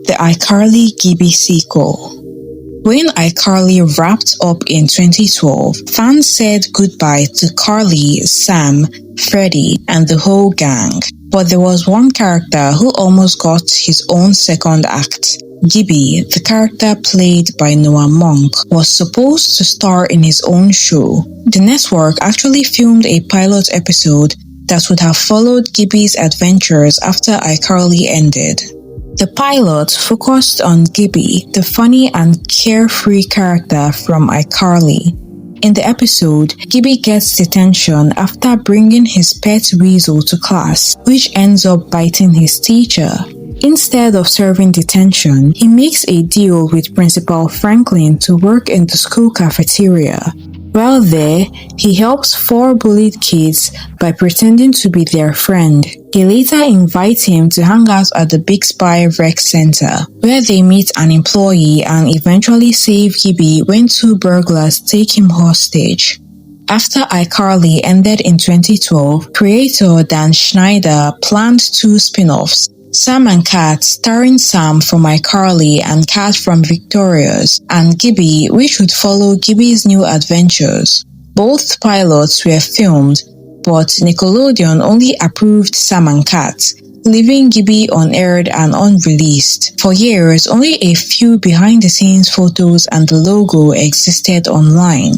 The iCarly Gibby sequel. When iCarly wrapped up in 2012, fans said goodbye to Carly, Sam, Freddie, and the whole gang. But there was one character who almost got his own second act. Gibby, the character played by Noah Monk, was supposed to star in his own show. The network actually filmed a pilot episode that would have followed Gibby's adventures after iCarly ended. The pilot focused on Gibby, the funny and carefree character from iCarly. In the episode, Gibby gets detention after bringing his pet weasel to class, which ends up biting his teacher. Instead of serving detention, he makes a deal with Principal Franklin to work in the school cafeteria. While there, he helps 4 bullied kids by pretending to be their friend. He later invites him to hang out at the Big Spy Rec Center, where they meet an employee and eventually save Gibby when 2 burglars take him hostage. After iCarly ended in 2012, creator Dan Schneider planned 2 spin-offs, Sam and Cat, starring Sam from iCarly and Cat from Victorious, and Gibby, which would follow Gibby's new adventures. Both pilots were filmed, but Nickelodeon only approved Sam and Cat, leaving Gibby unaired and unreleased. For years, only a few behind-the-scenes photos and the logo existed online.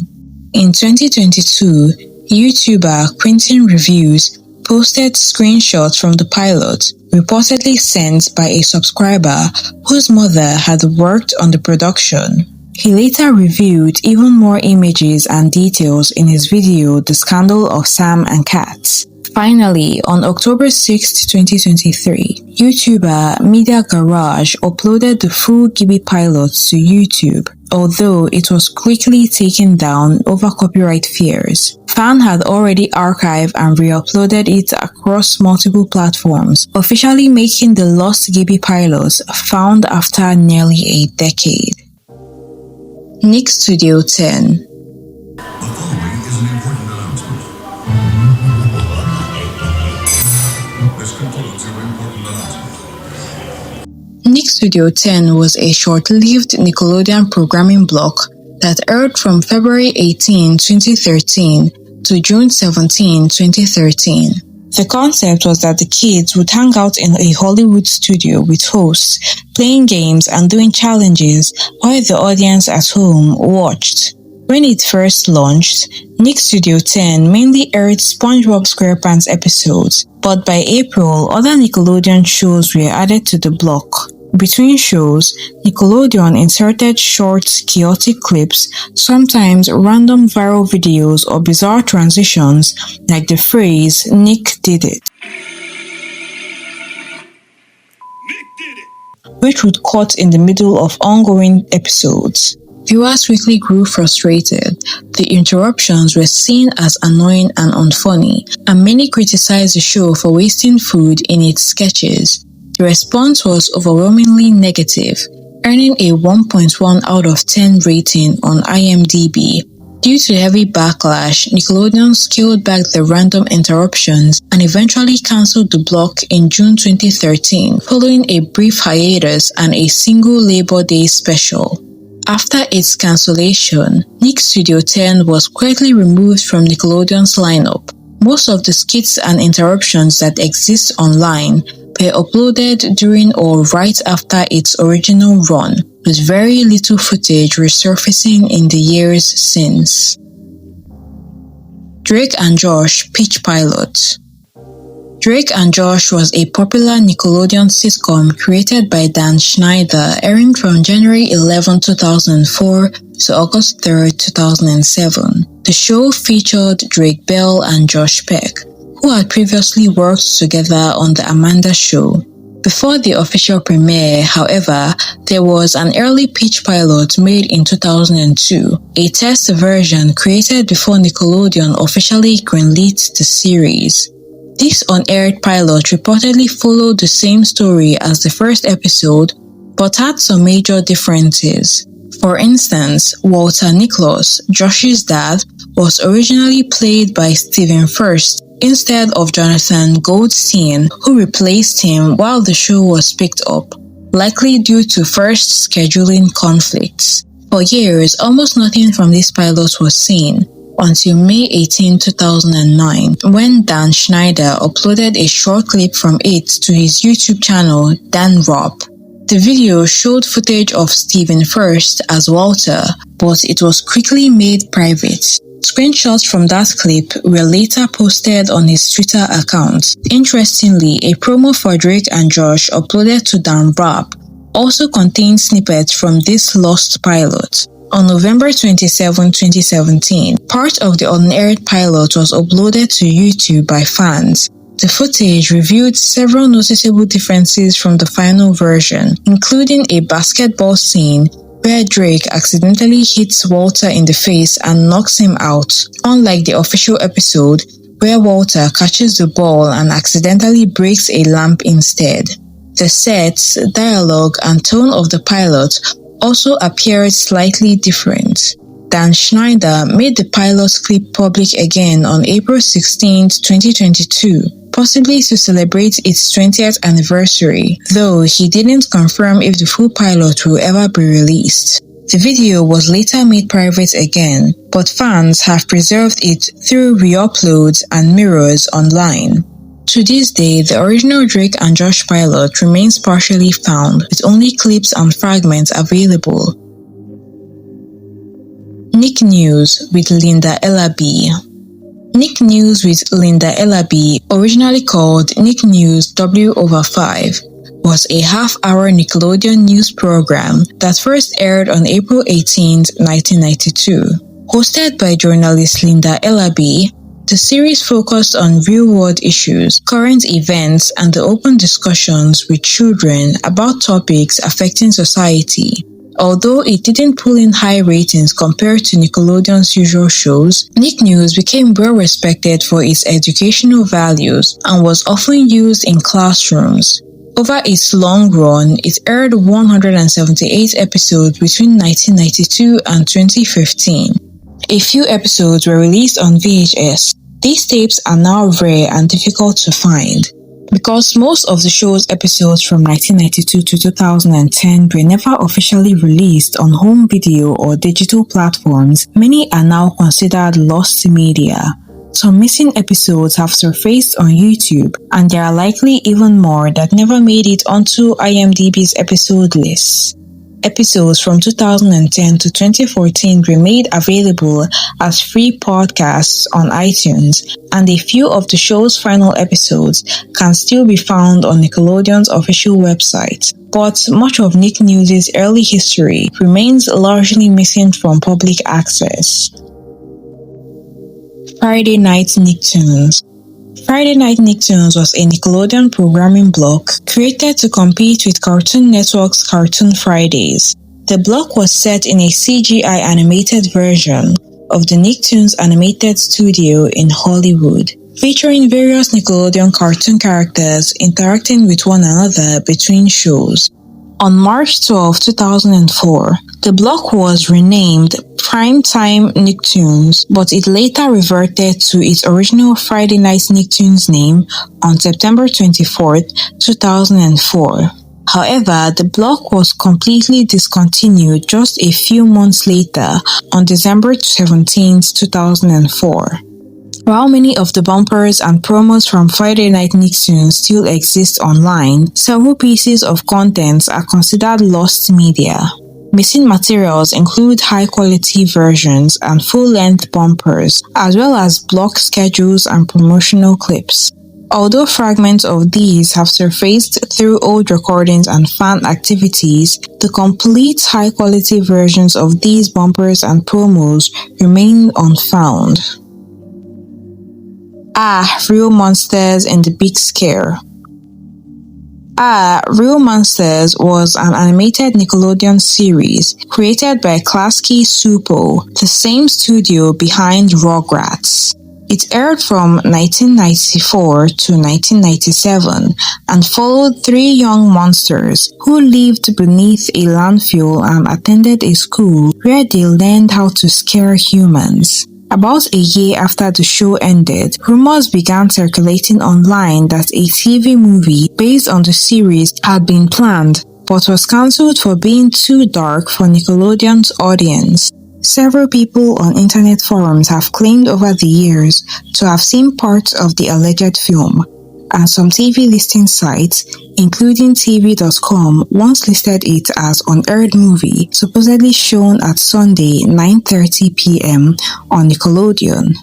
In 2022, YouTuber Quentin Reviews posted screenshots from the pilot, reportedly sent by a subscriber whose mother had worked on the production. He later reviewed even more images and details in his video The Scandal of Sam and Cat. Finally, on October 6, 2023, YouTuber Media Garage uploaded the full Gibby pilot to YouTube, although it was quickly taken down over copyright fears. Fan had already archived and re-uploaded it across multiple platforms, officially making the lost Gibby pilot found after nearly a decade. Nick Studio 10. Nick Studio 10 was a short-lived Nickelodeon programming block that aired from February 18, 2013 to June 17, 2013. The concept was that the kids would hang out in a Hollywood studio with hosts, playing games and doing challenges while the audience at home watched. When it first launched, Nick Studio 10 mainly aired SpongeBob SquarePants episodes, but by April, other Nickelodeon shows were added to the block. Between shows, Nickelodeon inserted short, chaotic clips, sometimes random viral videos or bizarre transitions, like the phrase, "Nick did it," which would cut in the middle of ongoing episodes. Viewers quickly grew frustrated. The interruptions were seen as annoying and unfunny, and many criticized the show for wasting food in its sketches. The response was overwhelmingly negative, earning a 1.1 out of 10 rating on IMDb. Due to heavy backlash, Nickelodeon scaled back the random interruptions and eventually cancelled the block in June 2013, following a brief hiatus and a single Labor Day special. After its cancellation, Nick Studio 10 was quietly removed from Nickelodeon's lineup. Most of the skits and interruptions that exist online were uploaded during or right after its original run, with very little footage resurfacing in the years since. Drake and Josh pitch pilot. Drake and Josh was a popular Nickelodeon sitcom created by Dan Schneider, airing from January 11, 2004 to August 3, 2007. The show featured Drake Bell and Josh Peck, who had previously worked together on The Amanda Show. Before the official premiere, however, there was an early pitch pilot made in 2002, a test version created before Nickelodeon officially greenlit the series. This unaired pilot reportedly followed the same story as the first episode, but had some major differences. For instance, Walter Nicholas, Josh's dad, was originally played by Stephen First instead of Jonathan Goldstein, who replaced him while the show was picked up. likely due to first scheduling conflicts. For years, almost nothing from this pilot was seen, until May 18, 2009, when Dan Schneider uploaded a short clip from it to his YouTube channel, Dan Rob. The video showed footage of Stephen First as Walter, but it was quickly made private. Screenshots from that clip were later posted on his Twitter account. Interestingly, a promo for Drake and Josh uploaded to Dan Rob also contained snippets from this lost pilot. On November 27, 2017, part of the unaired pilot was uploaded to YouTube by fans. The footage revealed several noticeable differences from the final version, including a basketball scene where Drake accidentally hits Walter in the face and knocks him out, unlike the official episode where Walter catches the ball and accidentally breaks a lamp instead. The sets, dialogue, and tone of the pilot also appeared slightly different. Dan Schneider made the pilot clip public again on April 16, 2022, possibly to celebrate its 20th anniversary, though he didn't confirm if the full pilot will ever be released. The video was later made private again, but fans have preserved it through re-uploads and mirrors online. To this day, the original Drake and Josh pilot remains partially found, with only clips and fragments available. Nick News with Linda Ellerbee. Nick News with Linda Ellerbee, originally called Nick News W/5, was a half-hour Nickelodeon news program that first aired on April 18, 1992. Hosted by journalist Linda Ellerbee, the series focused on real-world issues, current events, and the open discussions with children about topics affecting society. Although it didn't pull in high ratings compared to Nickelodeon's usual shows, Nick News became well respected for its educational values and was often used in classrooms. Over its long run, it aired 178 episodes between 1992 and 2015. A few episodes were released on VHS. These tapes are now rare and difficult to find. Because most of the show's episodes from 1992 to 2010 were never officially released on home video or digital platforms, many are now considered lost media. Some missing episodes have surfaced on YouTube, and there are likely even more that never made it onto IMDb's episode list. Episodes from 2010 to 2014 were made available as free podcasts on iTunes, and a few of the show's final episodes can still be found on Nickelodeon's official website. But much of Nick News' early history remains largely missing from public access. Friday Night Nicktoons. Friday Night Nicktoons was a Nickelodeon programming block created to compete with Cartoon Network's Cartoon Fridays. The block was set in a CGI animated version of the Nicktoons animated studio in Hollywood, featuring various Nickelodeon cartoon characters interacting with one another between shows. On March 12, 2004, the block was renamed Primetime Nicktoons, but it later reverted to its original Friday Night Nicktoons name on September 24, 2004. However, the block was completely discontinued just a few months later on December 17, 2004. While many of the bumpers and promos from Friday Night Nicktoons still exist online, several pieces of content are considered lost media. Missing materials include high-quality versions and full-length bumpers, as well as block schedules and promotional clips. Although fragments of these have surfaced through old recordings and fan activities, the complete high-quality versions of these bumpers and promos remain unfound. Aaahh! Real Monsters in the Big Scare. Aaahh! Real Monsters was an animated Nickelodeon series created by Klasky Csupo, the same studio behind Rugrats. It aired from 1994 to 1997 and followed three young monsters who lived beneath a landfill and attended a school where they learned how to scare humans. About a year after the show ended, rumors began circulating online that a TV movie based on the series had been planned. but was cancelled for being too dark for Nickelodeon's audience. Several people on internet forums have claimed over the years to have seen parts of the alleged film, and some TV listing sites, including TV.com, once listed it as unaired movie supposedly shown at Sunday 9:30 p.m. on Nickelodeon.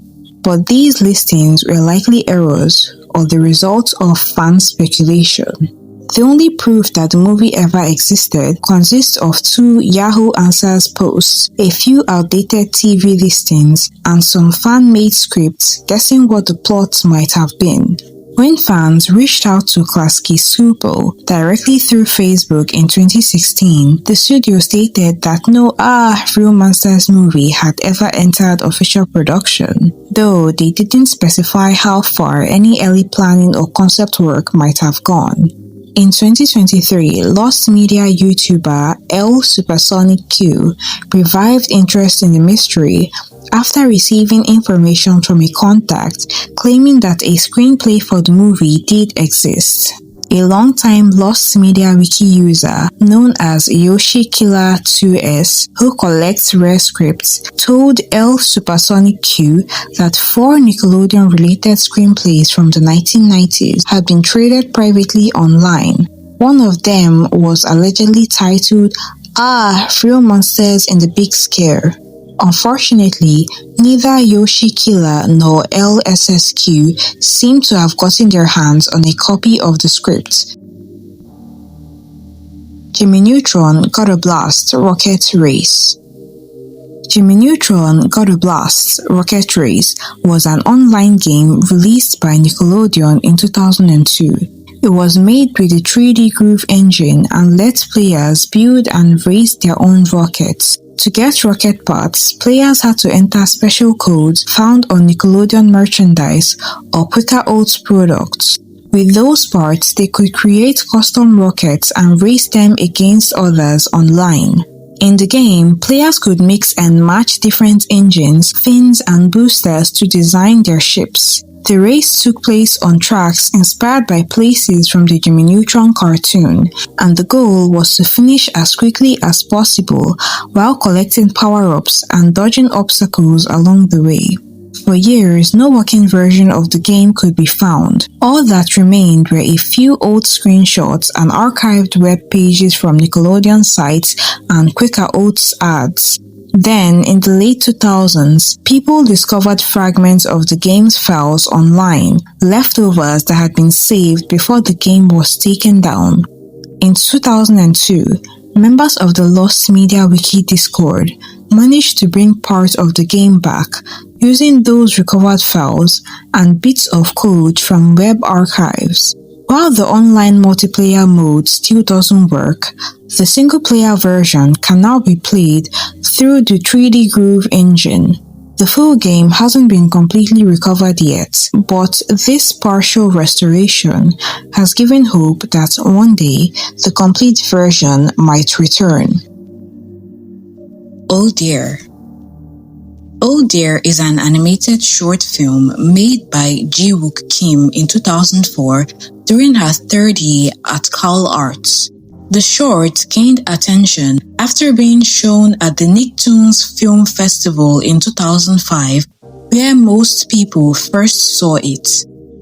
But these listings were likely errors or the result of fan speculation. The only proof that the movie ever existed consists of 2 Yahoo Answers posts, a few outdated TV listings, and some fan-made scripts guessing what the plot might have been. When fans reached out to Klasky Csupo directly through Facebook in 2016, the studio stated that no Aaahh Real Monsters movie had ever entered official production, though they didn't specify how far any early planning or concept work might have gone. In 2023, Lost Media YouTuber L-Supersonic-Q revived interest in the mystery after receiving information from a contact claiming that a screenplay for the movie did exist. A longtime Lost Media Wiki user known as YoshiKiller2s, who collects rare scripts, told L-Supersonic-Q that 4 Nickelodeon-related screenplays from the 1990s had been traded privately online. One of them was allegedly titled Aaahh Real Monsters in the Big Scare. Unfortunately, neither YoshiKiller nor LSSQ seem to have gotten their hands on a copy of the script. Jimmy Neutron Got a Blast Rocket Race. Jimmy Neutron Got a Blast Rocket Race was an online game released by Nickelodeon in 2002. It was made with the 3D Groove engine and let players build and race their own rockets. To get rocket parts, players had to enter special codes found on Nickelodeon merchandise or Quaker Oats products. With those parts, they could create custom rockets and race them against others online. In the game, players could mix and match different engines, fins, and boosters to design their ships. The race took place on tracks inspired by places from the Jimmy Neutron cartoon, and the goal was to finish as quickly as possible while collecting power-ups and dodging obstacles along the way. For years, no working version of the game could be found. All that remained were a few old screenshots and archived web pages from Nickelodeon sites and Quaker Oats ads. Then, in the late 2000s, people discovered fragments of the game's files online, leftovers that had been saved before the game was taken down. In 2002, members of the Lost Media Wiki Discord managed to bring part of the game back using those recovered files and bits of code from web archives. While the online multiplayer mode still doesn't work, the single-player version can now be played through the 3D Groove engine. The full game hasn't been completely recovered yet, but this partial restoration has given hope that one day the complete version might return. Oh Dear. Oh Dear is an animated short film made by Ji-wook Kim in 2004 during her third year at CalArts. The short gained attention after being shown at the Nicktoons Film Festival in 2005, where most people first saw it.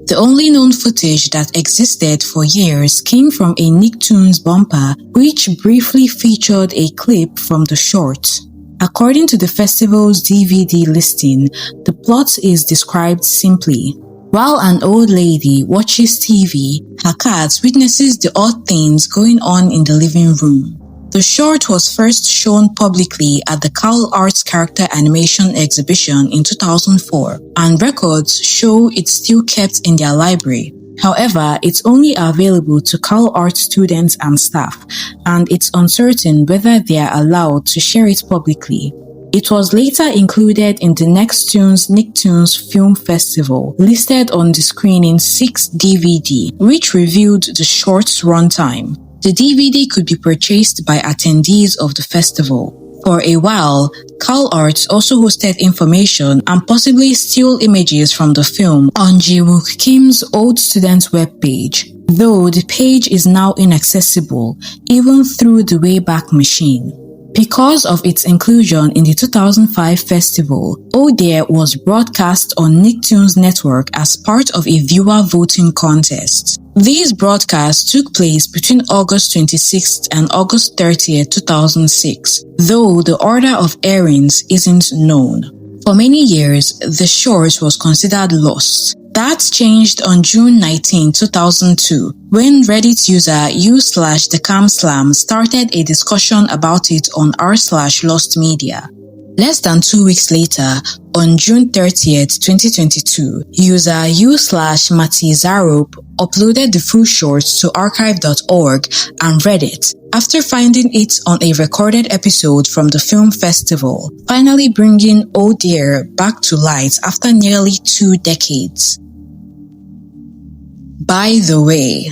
The only known footage that existed for years came from a Nicktoons bumper, which briefly featured a clip from the short. According to the festival's DVD listing, the plot is described simply. While an old lady watches TV, her cat witnesses the odd things going on in the living room. The short was first shown publicly at the CalArts Character Animation Exhibition in 2004, and records show it's still kept in their library. However, it's only available to CalArts students and staff, and it's uncertain whether they are allowed to share it publicly. It was later included in the Nicktoons Film Festival, listed on the Screening 6 DVD, which reviewed the short's runtime. The DVD could be purchased by attendees of the festival. For a while, CalArts also hosted information and possibly still images from the film on Ji-wook Kim's old student webpage. though the page is now inaccessible even through the Wayback Machine. Because of its inclusion in the 2005 festival, Oh Dear was broadcast on Nicktoons network as part of a viewer voting contest. These broadcasts took place between August 26th and August 30th, 2006, though the order of airings isn't known. For many years, the short was considered lost. That changed on June 19, 2002, when Reddit user u/thecamslam started a discussion about it on r/lostmedia. Less than 2 weeks later, on June 30th, 2022, user u/matizarop uploaded the full short to archive.org and Reddit after finding it on a recorded episode from the film festival, finally bringing Oh Dear back to light after nearly 2 decades. By the Way.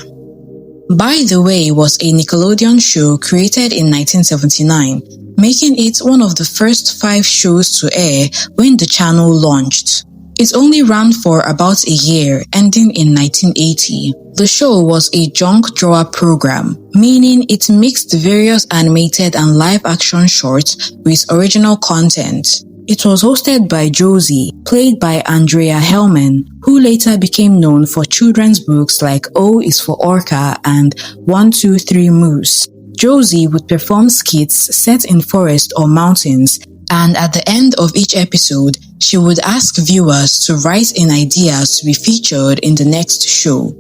By the Way was a Nickelodeon show created in 1979, making it one of the first 5 shows to air when the channel launched. It only ran for about a year, ending in 1980. The show was a junk drawer program, meaning it mixed various animated and live-action shorts with original content. It was hosted by Josie, played by Andrea Hellman, who later became known for children's books like O is for Orca and 123 Moose. Josie would perform skits set in forest or mountains, and at the end of each episode, she would ask viewers to write in ideas to be featured in the next show.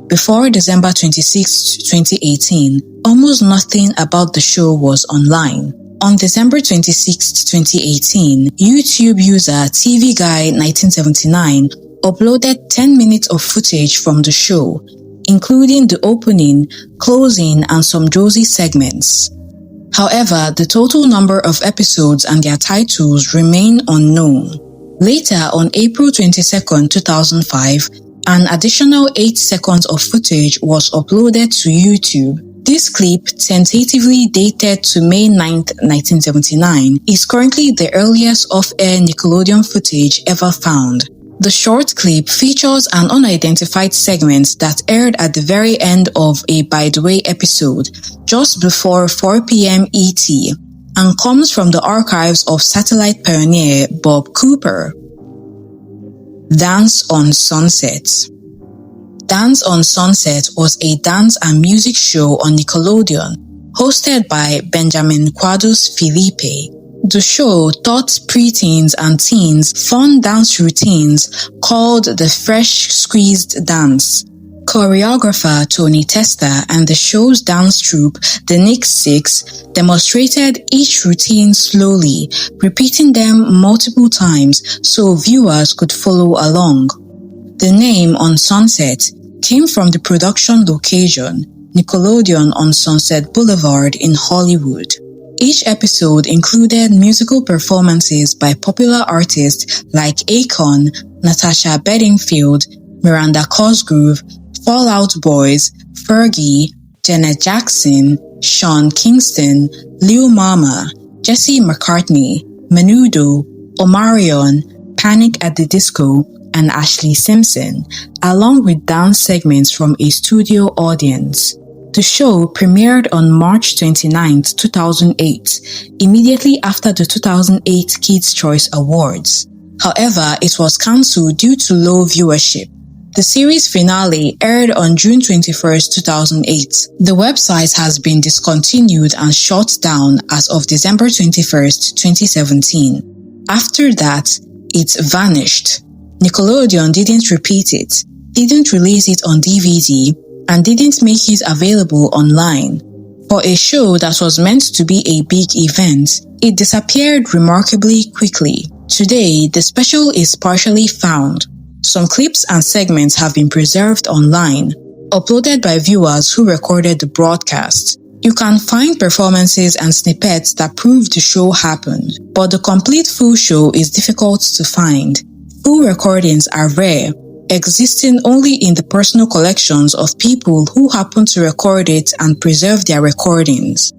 Before December 26, 2018, almost nothing about the show was online. On December 26, 2018, YouTube user TVGuy1979 uploaded 10 minutes of footage from the show, including the opening, closing, and some Josie segments. However, the total number of episodes and their titles remain unknown. Later, on April 22, 2005, an additional 8 seconds of footage was uploaded to YouTube. This clip, tentatively dated to May 9, 1979, is currently the earliest off-air Nickelodeon footage ever found. The short clip features an unidentified segment that aired at the very end of a By the Way episode, just before 4 p.m. ET, and comes from the archives of satellite pioneer Bob Cooper. Dance on Sunset. Dance on Sunset was a dance and music show on Nickelodeon, hosted by Benjamin Quadros Felipe. The show taught preteens and teens fun dance routines called the Fresh Squeezed Dance. Choreographer Tony Testa and the show's dance troupe, the Nick Six, demonstrated each routine slowly, repeating them multiple times so viewers could follow along. The name On Sunset came from the production location, Nickelodeon on Sunset Boulevard in Hollywood. Each episode included musical performances by popular artists like Akon, Natasha Bedingfield, Miranda Cosgrove, Fall Out Boys, Fergie, Janet Jackson, Sean Kingston, Lil Mama, Jesse McCartney, Menudo, Omarion, Panic at the Disco, and Ashley Simpson, along with dance segments from a studio audience. The show premiered on March 29, 2008, immediately after the 2008 Kids' Choice Awards. However, it was cancelled due to low viewership. The series finale aired on June 21, 2008. The website has been discontinued and shut down as of December 21, 2017. After that, it vanished. Nickelodeon didn't repeat it, didn't release it on DVD, and didn't make it available online. For a show that was meant to be a big event, it disappeared remarkably quickly. Today, the special is partially found. Some clips and segments have been preserved online, uploaded by viewers who recorded the broadcast. You can find performances and snippets that prove the show happened, but the complete full show is difficult to find. Full recordings are rare, existing only in the personal collections of people who happen to record it and preserve their recordings.